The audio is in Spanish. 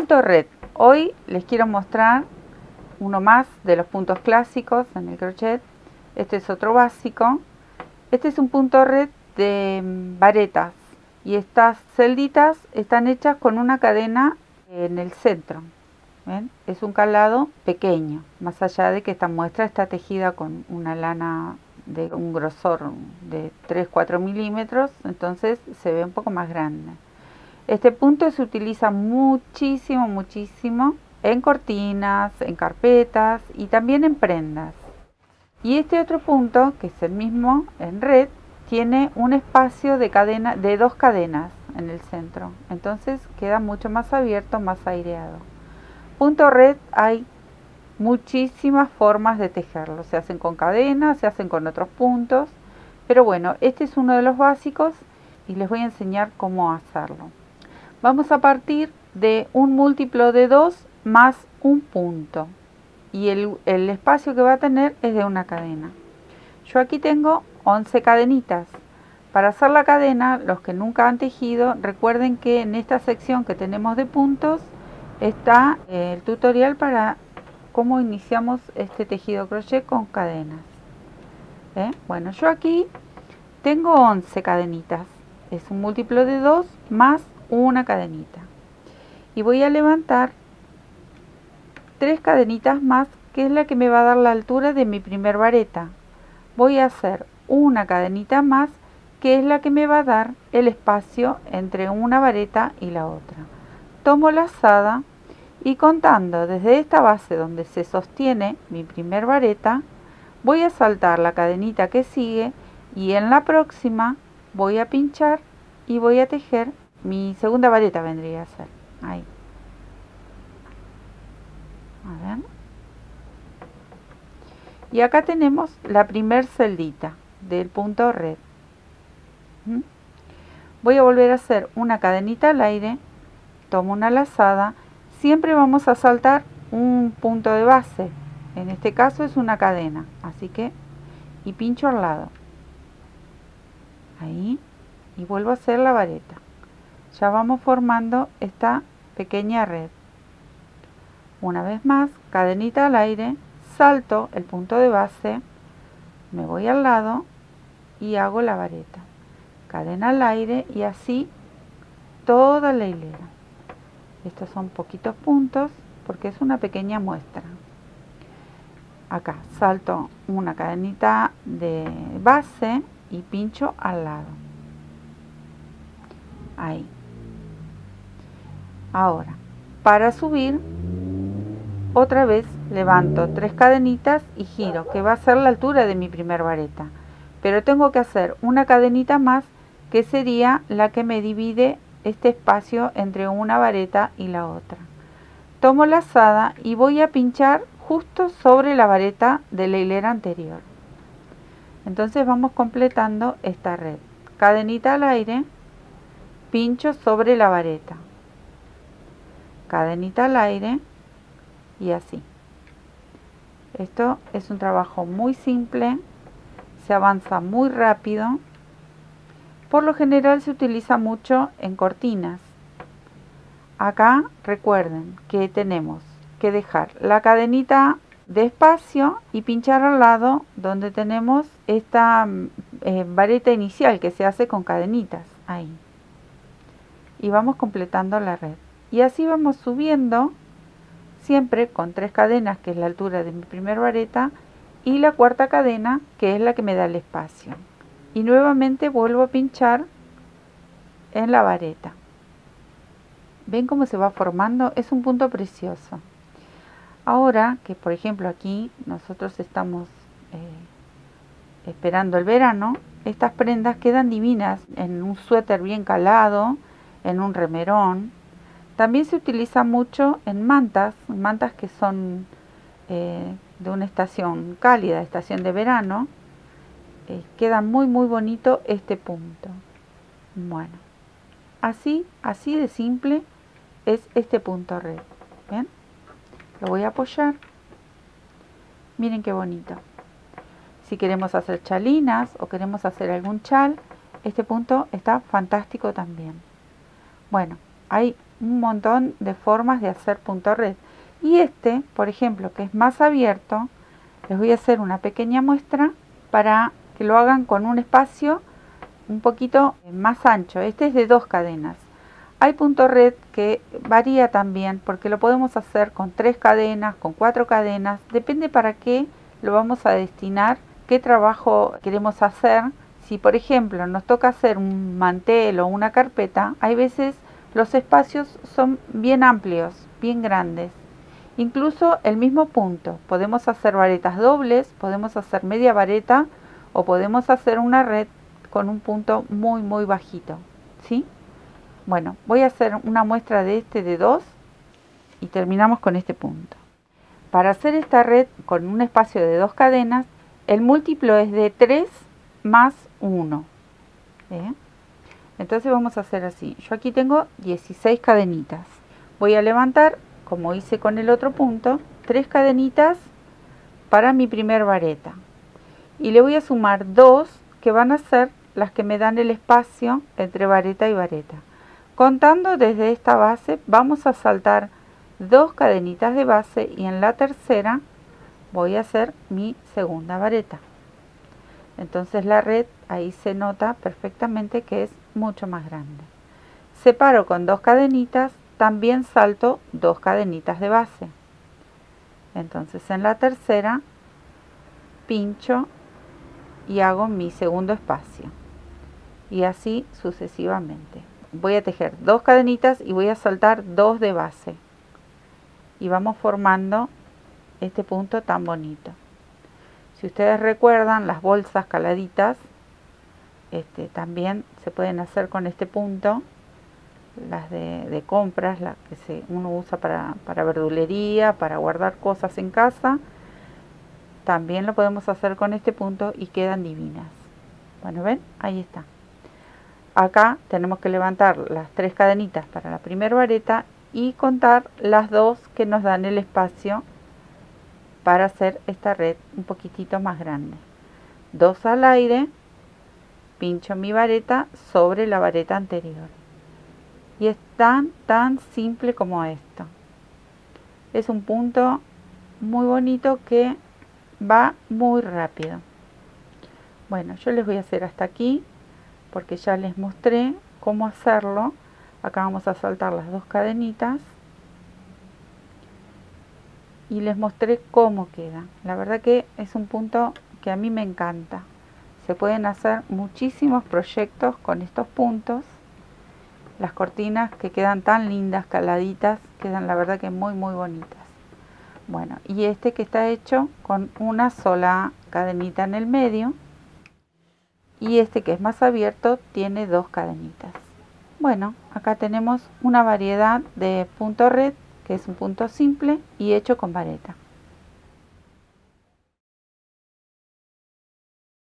Punto red. Hoy les quiero mostrar uno más de los puntos clásicos en el crochet. Este es otro básico. Este es un punto red de varetas y estas celditas están hechas con una cadena en el centro. ¿Ven? Es un calado pequeño, más allá de que esta muestra está tejida con una lana de un grosor de 3-4 milímetros, entonces se ve un poco más grande. Este punto se utiliza muchísimo en cortinas, en carpetas y también en prendas. Y este otro punto, que es el mismo en red, tiene un espacio de cadena de 2 cadenas en el centro, entonces queda mucho más abierto, más aireado. Punto red hay muchísimas formas de tejerlo, se hacen con cadenas, se hacen con otros puntos, pero bueno, este es uno de los básicos y les voy a enseñar cómo hacerlo. Vamos a partir de un múltiplo de 2 más un punto y el espacio que va a tener es de una cadena. Yo aquí tengo 11 cadenitas. Para hacer la cadena, los que nunca han tejido, recuerden que en esta sección que tenemos de puntos está el tutorial para cómo iniciamos este tejido crochet con cadenas. Bueno, yo aquí tengo 11 cadenitas. Es un múltiplo de 2 más una cadenita. Y voy a levantar 3 cadenitas más, que es la que me va a dar la altura de mi primer vareta. Voy a hacer una cadenita más, que es la que me va a dar el espacio entre una vareta y la otra. Tomo la lazada y contando desde esta base donde se sostiene mi primer vareta, voy a saltar la cadenita que sigue y en la próxima voy a pinchar y voy a tejer mi segunda vareta, vendría a ser. Ahí. A ver. Y acá tenemos la primer celdita del punto red. Voy a volver a hacer una cadenita al aire, tomo una lazada, siempre vamos a saltar un punto de base, en este caso es una cadena, así que, y pincho al lado, ahí, y vuelvo a hacer la vareta. Ya vamos formando esta pequeña red. Una vez más, cadenita al aire, salto el punto de base, me voy al lado y hago la vareta. Cadena al aire y así toda la hilera. Estos son poquitos puntos porque es una pequeña muestra. Acá salto una cadenita de base y pincho al lado. Ahí. Ahora, para subir, otra vez levanto 3 cadenitas y giro, que va a ser la altura de mi primer vareta. Pero tengo que hacer una cadenita más, que sería la que me divide este espacio entre una vareta y la otra. Tomo la lazada y voy a pinchar justo sobre la vareta de la hilera anterior. Entonces vamos completando esta red. Cadenita al aire, pincho sobre la vareta. Cadenita al aire y así. Esto es un trabajo muy simple, se avanza muy rápido. Por lo general se utiliza mucho en cortinas. Acá recuerden que tenemos que dejar la cadenita despacio y pinchar al lado donde tenemos esta vareta inicial que se hace con cadenitas. Ahí. Y vamos completando la red. Y así vamos subiendo siempre con 3 cadenas, que es la altura de mi primer vareta, y la cuarta cadena, que es la que me da el espacio. Y nuevamente vuelvo a pinchar en la vareta. ¿Ven cómo se va formando? Es un punto precioso. Ahora que, por ejemplo, aquí nosotros estamos esperando el verano, estas prendas quedan divinas en un suéter bien calado, en un remerón. También se utiliza mucho en mantas que son de una estación cálida, estación de verano. Queda muy bonito este punto. Bueno, así de simple es este punto red. ¿Ven? Lo voy a apoyar. Miren qué bonito. Si queremos hacer chalinas o queremos hacer algún chal, este punto está fantástico también. Bueno, hay un montón de formas de hacer punto red. Y este, por ejemplo, que es más abierto, les voy a hacer una pequeña muestra para que lo hagan con un espacio un poquito más ancho. Este es de 2 cadenas. Hay punto red que varía también, porque lo podemos hacer con 3 cadenas, con 4 cadenas, depende para qué lo vamos a destinar, qué trabajo queremos hacer. Si por ejemplo nos toca hacer un mantel o una carpeta, hay veces los espacios son bien amplios, bien grandes. Incluso el mismo punto, podemos hacer varetas dobles, podemos hacer media vareta o podemos hacer una red con un punto muy bajito, ¿sí? Bueno, voy a hacer una muestra de este de 2 y terminamos con este punto. Para hacer esta red con un espacio de 2 cadenas, el múltiplo es de 3 más 1. Entonces vamos a hacer así. Yo aquí tengo 16 cadenitas. Voy a levantar, como hice con el otro punto, 3 cadenitas para mi primer vareta. Y le voy a sumar 2 que van a ser las que me dan el espacio entre vareta y vareta. Contando desde esta base, vamos a saltar 2 cadenitas de base y en la tercera voy a hacer mi segunda vareta. Entonces la red ahí se nota perfectamente que es mucho más grande. Separo con 2 cadenitas, también salto 2 cadenitas de base. Entonces en la tercera pincho y hago mi segundo espacio. Y así sucesivamente. Voy a tejer 2 cadenitas y voy a saltar 2 de base. Y vamos formando este punto tan bonito. Si ustedes recuerdan, las bolsas caladitas también se pueden hacer con este punto. Las de compras, las que uno usa para verdulería, para guardar cosas en casa. También lo podemos hacer con este punto y quedan divinas. Bueno, ¿ven? Ahí está. Acá tenemos que levantar las 3 cadenitas para la primera vareta y contar las 2 que nos dan el espacio para hacer esta red un poquitito más grande. 2 al aire, pincho mi vareta sobre la vareta anterior. Y es tan simple como esto. Es un punto muy bonito que va muy rápido. Bueno, yo les voy a hacer hasta aquí porque ya les mostré cómo hacerlo. Acá vamos a saltar las 2 cadenitas y les mostré cómo queda. La verdad que es un punto que a mí me encanta. Se pueden hacer muchísimos proyectos con estos puntos. Las cortinas que quedan tan lindas, caladitas, quedan la verdad que muy bonitas. Bueno, y este que está hecho con una sola cadenita en el medio. Y este que es más abierto tiene 2 cadenitas. Bueno, acá tenemos una variedad de punto red, que es un punto simple y hecho con vareta.